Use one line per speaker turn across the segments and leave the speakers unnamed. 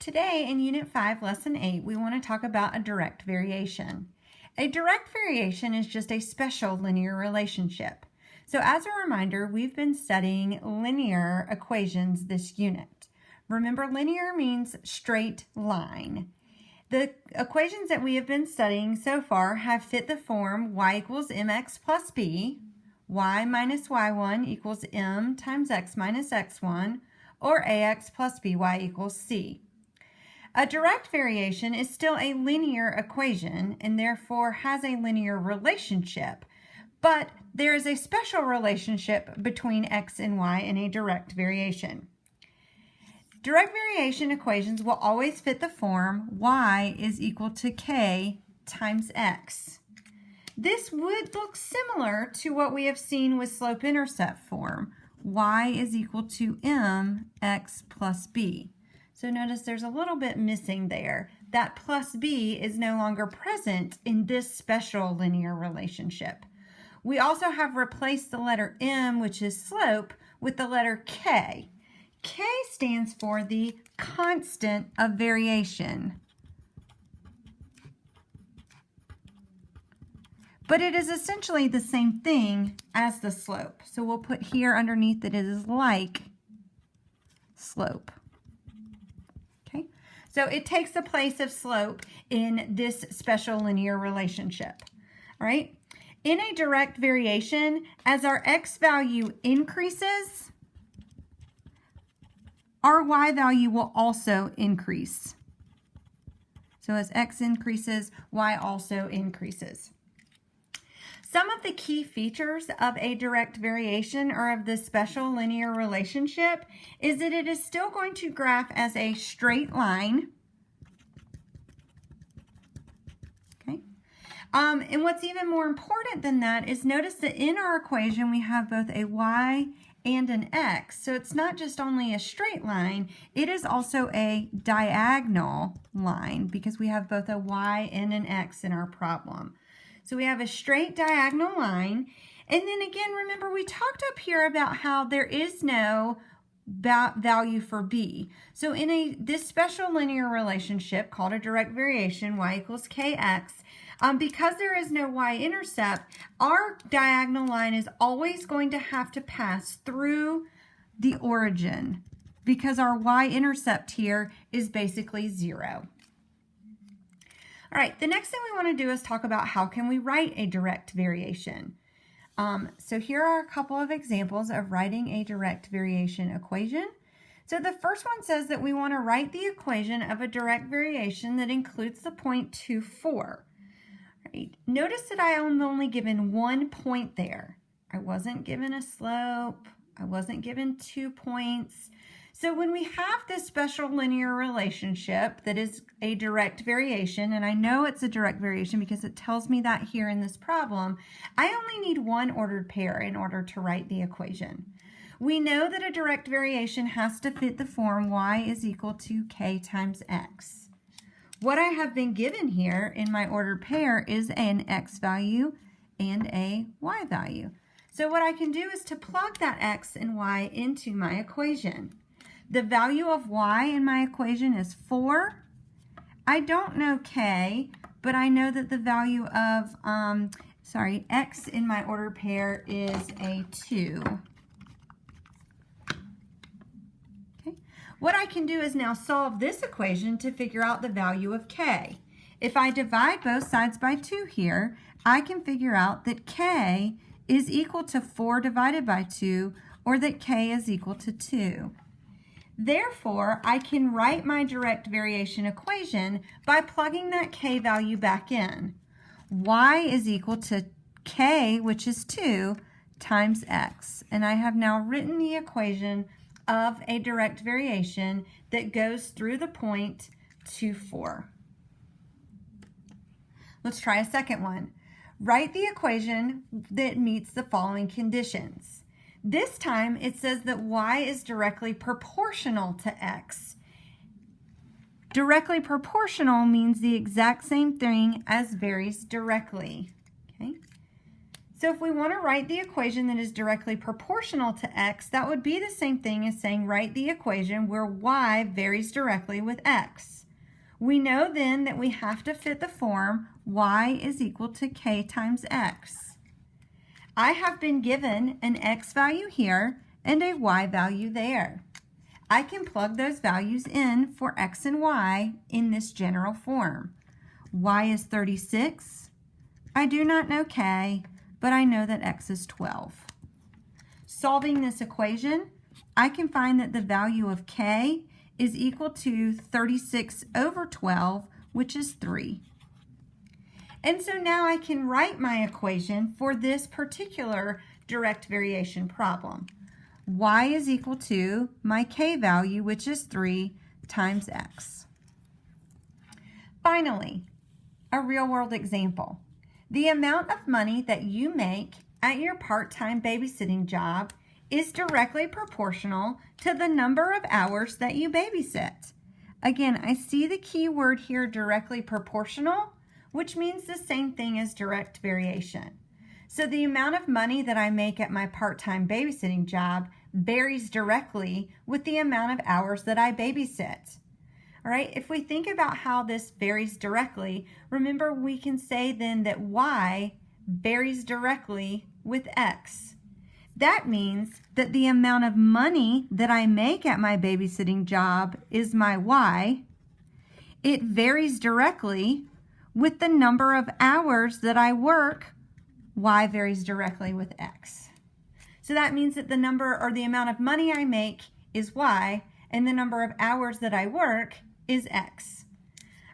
Today in Unit 5, Lesson 8, we want to talk about a direct variation. A direct variation is just a special linear relationship. So as a reminder, we've been studying linear equations this unit. Remember, linear means straight line. The equations that we have been studying so far have fit the form y equals mx plus b, y minus y1 equals m times x minus x1, or ax plus by equals c. A direct variation is still a linear equation and therefore has a linear relationship, but there is a special relationship between x and y in a direct variation. Direct variation equations will always fit the form y is equal to k times x. This would look similar to what we have seen with slope-intercept form. Y is equal to mx plus b. So notice there's a little bit missing there. That plus b is no longer present in this special linear relationship. We also have replaced the letter m, which is slope, with the letter k. K stands for the constant of variation. But it is essentially the same thing as the slope. So we'll put here underneath that it is like slope. Okay, so it takes the place of slope in this special linear relationship. All right, in a direct variation, as our x value increases, our y value will also increase. So as x increases, y also increases. Some of the key features of a direct variation or of this special linear relationship is that it is still going to graph as a straight line. Okay. And what's even more important than that is notice that in our equation we have both a y and an x. So it's not just only a straight line, it is also a diagonal line because we have both a y and an x in our problem. So we have a straight diagonal line. And then again, remember we talked up here about how there is no value for b. So in this special linear relationship called a direct variation, y equals kx, because there is no y-intercept, our diagonal line is always going to have to pass through the origin because our y-intercept here is basically 0. All right, the next thing we want to do is talk about how can we write a direct variation. So here are a couple of examples of writing a direct variation equation. So the first one says that we want to write the equation of a direct variation that includes the point 2, 4. Right. Notice that I am only given 1 point there. I wasn't given a slope. I wasn't given 2 points. So when we have this special linear relationship that is a direct variation, and I know it's a direct variation because it tells me that here in this problem, I only need one ordered pair in order to write the equation. We know that a direct variation has to fit the form y is equal to k times x. What I have been given here in my ordered pair is an x value and a y value. So what I can do is to plug that x and y into my equation. The value of y in my equation is 4. I don't know k, but I know that the value of, x in my ordered pair is a 2. Okay. What I can do is now solve this equation to figure out the value of k. If I divide both sides by 2 here, I can figure out that k is equal to 4 divided by 2, or that k is equal to 2. Therefore, I can write my direct variation equation by plugging that k value back in. Y is equal to k, which is 2, times x. And I have now written the equation of a direct variation that goes through the point 2, 4. Let's try a second one. Write the equation that meets the following conditions. This time it says that y is directly proportional to x. Directly proportional means the exact same thing as varies directly. Okay? So if we want to write the equation that is directly proportional to x, that would be the same thing as saying write the equation where y varies directly with x. We know then that we have to fit the form y is equal to k times x. I have been given an x value here and a y value there. I can plug those values in for x and y in this general form. Y is 36. I do not know k, but I know that x is 12. Solving this equation, I can find that the value of k is equal to 36 over 12, which is 3. And so now I can write my equation for this particular direct variation problem. Y is equal to my k value, which is 3, times x. Finally, a real-world example. The amount of money that you make at your part-time babysitting job is directly proportional to the number of hours that you babysit. Again, I see the key word here, directly proportional, which means the same thing as direct variation. So the amount of money that I make at my part-time babysitting job varies directly with the amount of hours that I babysit. All right, if we think about how this varies directly, remember we can say then that y varies directly with x. That means that the amount of money that I make at my babysitting job is my y. It varies directly with the number of hours that I work. Y varies directly with x. So that means that the number or the amount of money I make is y, and the number of hours that I work is x.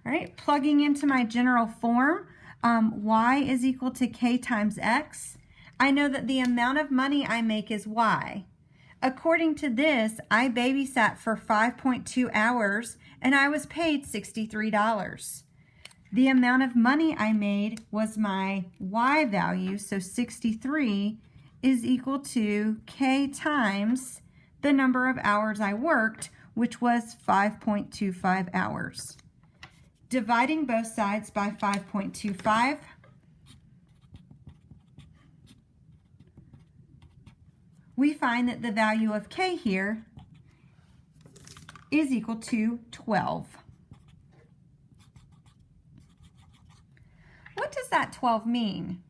All right, plugging into my general form, y is equal to k times x. I know that the amount of money I make is y. According to this, I babysat for 5.2 hours and I was paid $63. The amount of money I made was my y value, so 63 is equal to k times the number of hours I worked, which was 5.25 hours. Dividing both sides by 5.25, we find that the value of k here is equal to 12. What does that 12 mean?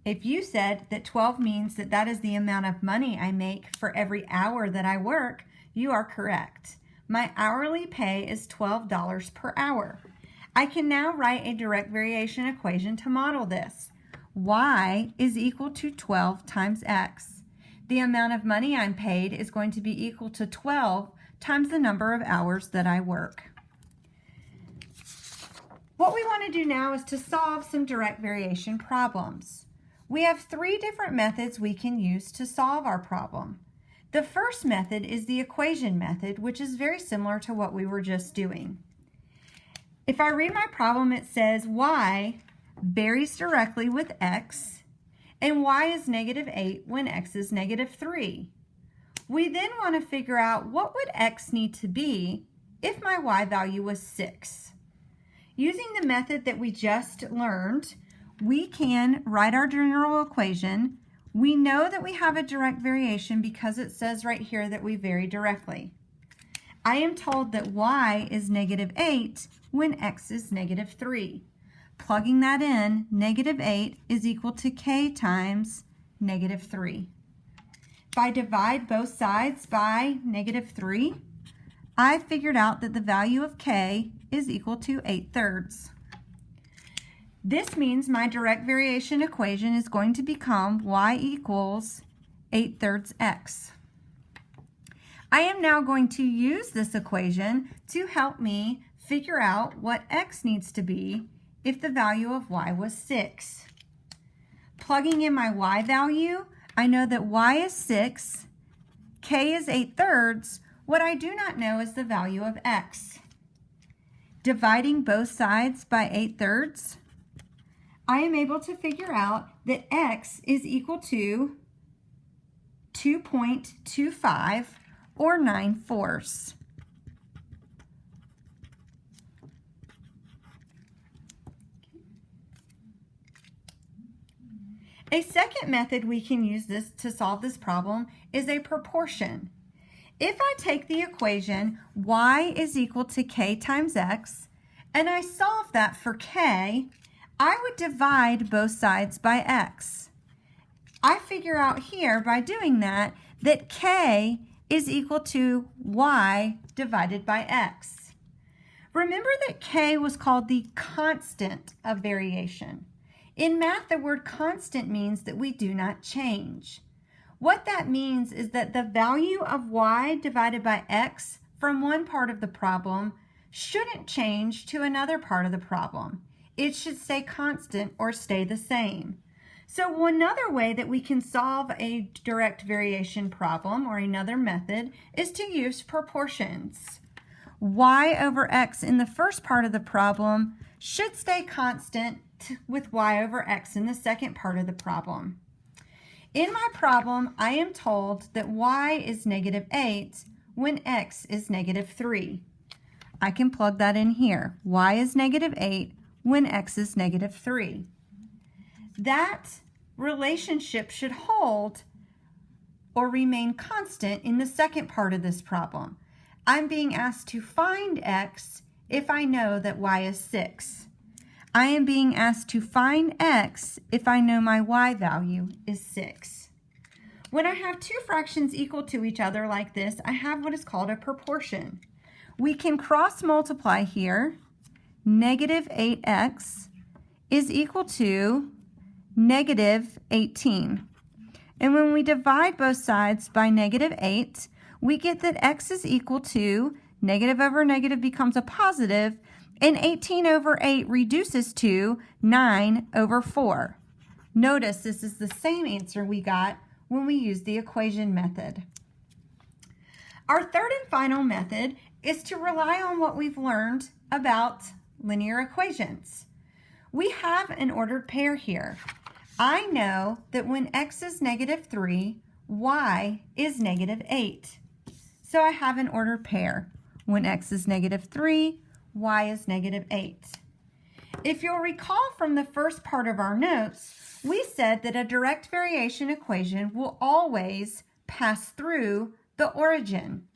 If you said that 12 means that that is the amount of money I make for every hour that I work, you are correct. My hourly pay is $12 per hour. I can now write a direct variation equation to model this. Y is equal to 12 times x. The amount of money I'm paid is going to be equal to 12 times the number of hours that I work. What we want to do now is to solve some direct variation problems. We have 3 different methods we can use to solve our problem. The first method is the equation method, which is very similar to what we were just doing. If I read my problem, it says y varies directly with x, and y is -8 when x is -3. We then want to figure out what would x need to be if my y value was 6. Using the method that we just learned, we can write our general equation. We know that we have a direct variation because it says right here that we vary directly. I am told that y is -8 when x is -3. Plugging that in, -8 is equal to k times -3. If I divide both sides by -3, I figured out that the value of k is equal to 8/3. This means my direct variation equation is going to become y equals 8/3 x. I am now going to use this equation to help me figure out what x needs to be if the value of y was 6. Plugging in my y value, I know that y is 6, k is 8/3. What I do not know is the value of x. Dividing both sides by 8/3, I am able to figure out that x is equal to 2.25 or 9/4. A second method we can use this to solve this problem is a proportion. If I take the equation y is equal to k times x, and I solve that for k, I would divide both sides by x. I figure out here by doing that k is equal to y divided by x. Remember that k was called the constant of variation. In math, the word constant means that we do not change. What that means is that the value of y divided by x from one part of the problem shouldn't change to another part of the problem. It should stay constant or stay the same. So another way that we can solve a direct variation problem, or another method, is to use proportions. Y over x in the first part of the problem should stay constant with y over x in the second part of the problem. In my problem, I am told that y is -8 when x is -3. I can plug that in here. Y is -8 when x is -3. That relationship should hold or remain constant in the second part of this problem. I'm being asked to find x if I know that y is 6. I am being asked to find x if I know my y value is 6. When I have two fractions equal to each other like this, I have what is called a proportion. We can cross multiply here. -8x is equal to -18. And when we divide both sides by -8, we get that x is equal to negative over negative becomes a positive, and 18 over 8 reduces to 9 over 4. Notice this is the same answer we got when we used the equation method. Our third and final method is to rely on what we've learned about linear equations. We have an ordered pair here. I know that when x is -3, y is -8. So I have an ordered pair. When x is -3, y is -8. If you'll recall from the first part of our notes, we said that a direct variation equation will always pass through the origin.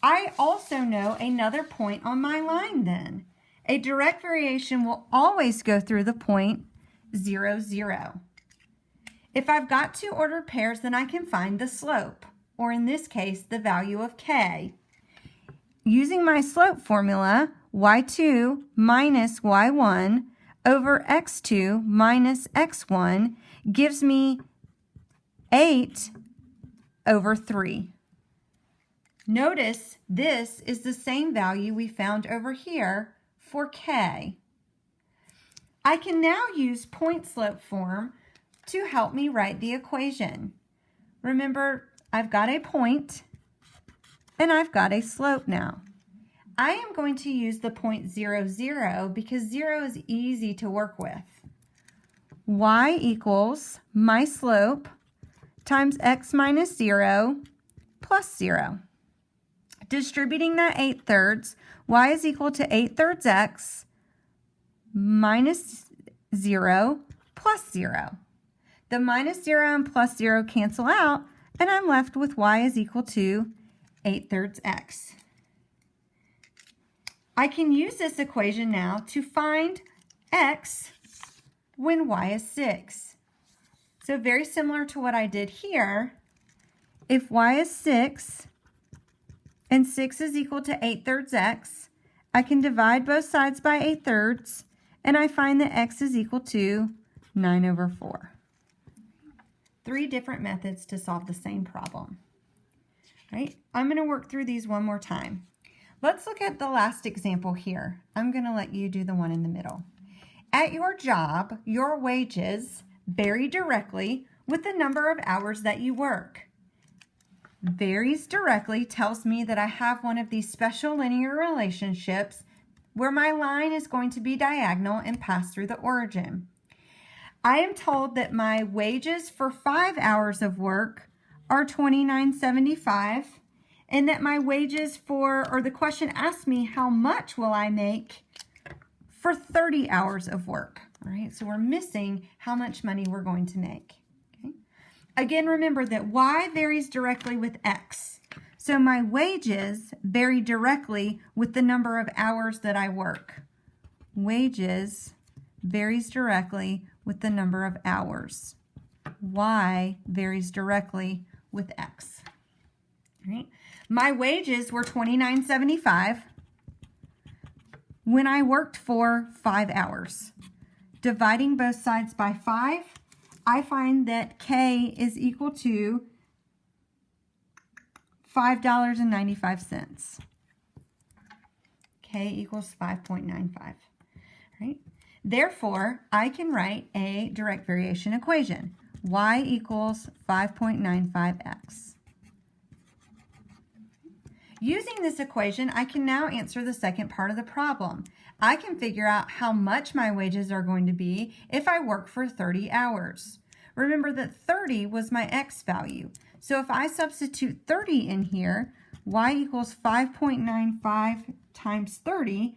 I also know another point on my line then. A direct variation will always go through the point 0, 0. If I've got two ordered pairs, then I can find the slope, or in this case, the value of k. Using my slope formula, y2 minus y1 over x2 minus x1 gives me 8 over 3. Notice this is the same value we found over here for k. I can now use point slope form to help me write the equation. Remember, I've got a point and I've got a slope now. I am going to use the point 0, 0 because 0 is easy to work with. Y equals my slope times x minus 0 plus 0. Distributing that 8/3, y is equal to 8/3 x minus 0 plus 0. The minus 0 and plus 0 cancel out, and I'm left with y is equal to 8/3 x. I can use this equation now to find x when y is 6. So very similar to what I did here, if y is 6 and 6 is equal to 8/3 x, I can divide both sides by 8/3, and I find that x is equal to 9 over 4. 3 different methods to solve the same problem. Right? I'm going to work through these one more time. Let's look at the last example here. I'm going to let you do the one in the middle. At your job, your wages vary directly with the number of hours that you work. Varies directly tells me that I have one of these special linear relationships where my line is going to be diagonal and pass through the origin. I am told that my wages for 5 hours of work are $29.75, and that my wages for, or the question asks me, how much will I make for 30 hours of work? All right, so we're missing how much money we're going to make. Again, remember that y varies directly with x. So my wages vary directly with the number of hours that I work. Wages varies directly with the number of hours. Y varies directly with x. All right. My wages were $29.75 when I worked for 5 hours. Dividing both sides by 5, I find that K is equal to $5.95. K equals 5.95. Right? Therefore, I can write a direct variation equation. Y equals 5.95x. Using this equation, I can now answer the second part of the problem. I can figure out how much my wages are going to be if I work for 30 hours. Remember that 30 was my x value. So if I substitute 30 in here, y equals 5.95 times 30,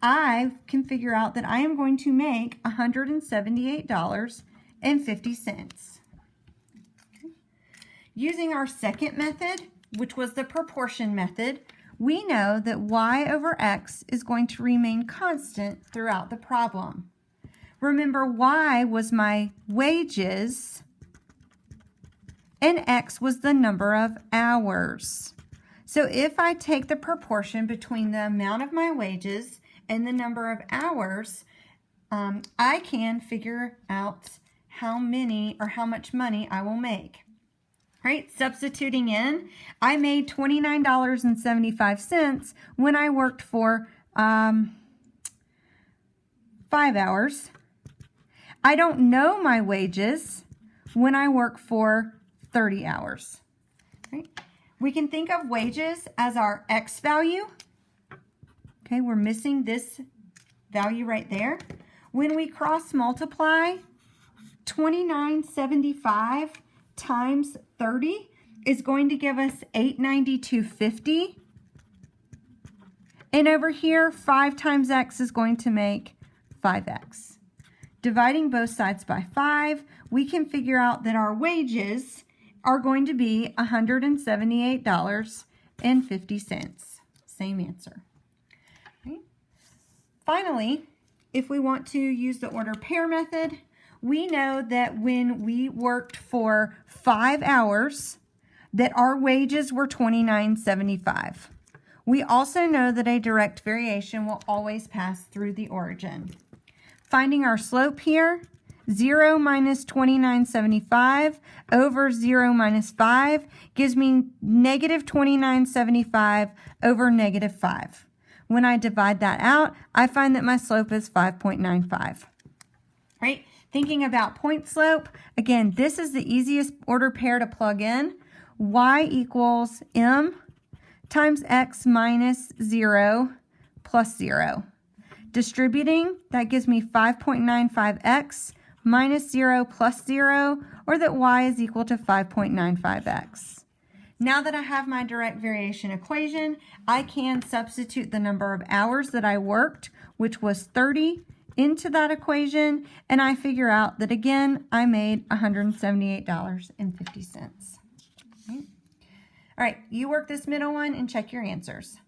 I can figure out that I am going to make $178.50. Using our second method, which was the proportion method, we know that y over x is going to remain constant throughout the problem. Remember, y was my wages and x was the number of hours. So if I take the proportion between the amount of my wages and the number of hours, I can figure out how many or how much money I will make. Right, substituting in, I made $29.75 when I worked for 5 hours. I don't know my wages when I work for 30 hours. Right? We can think of wages as our x value. Okay, we're missing this value right there. When we cross multiply, $29.75 times 30 is going to give us $892.50. And over here, 5 times x is going to make 5x. Dividing both sides by 5, we can figure out that our wages are going to be $178.50. Same answer. Okay. Finally, if we want to use the order pair method, we know that when we worked for 5 hours, that our wages were $29.75. We also know that a direct variation will always pass through the origin. Finding our slope here, 0 minus $29.75 over 0 minus 5 gives me negative $29.75 over negative 5. When I divide that out, I find that my slope is 5.95. Right? Thinking about point slope, again, this is the easiest order pair to plug in. Y equals m times x minus 0 plus 0. Distributing, that gives me 5.95x minus 0 plus 0, or that y is equal to 5.95x. Now that I have my direct variation equation, I can substitute the number of hours that I worked, which was 30, into that equation, and I figure out that, again, I made $178.50. Okay. All right, you work this middle one and check your answers.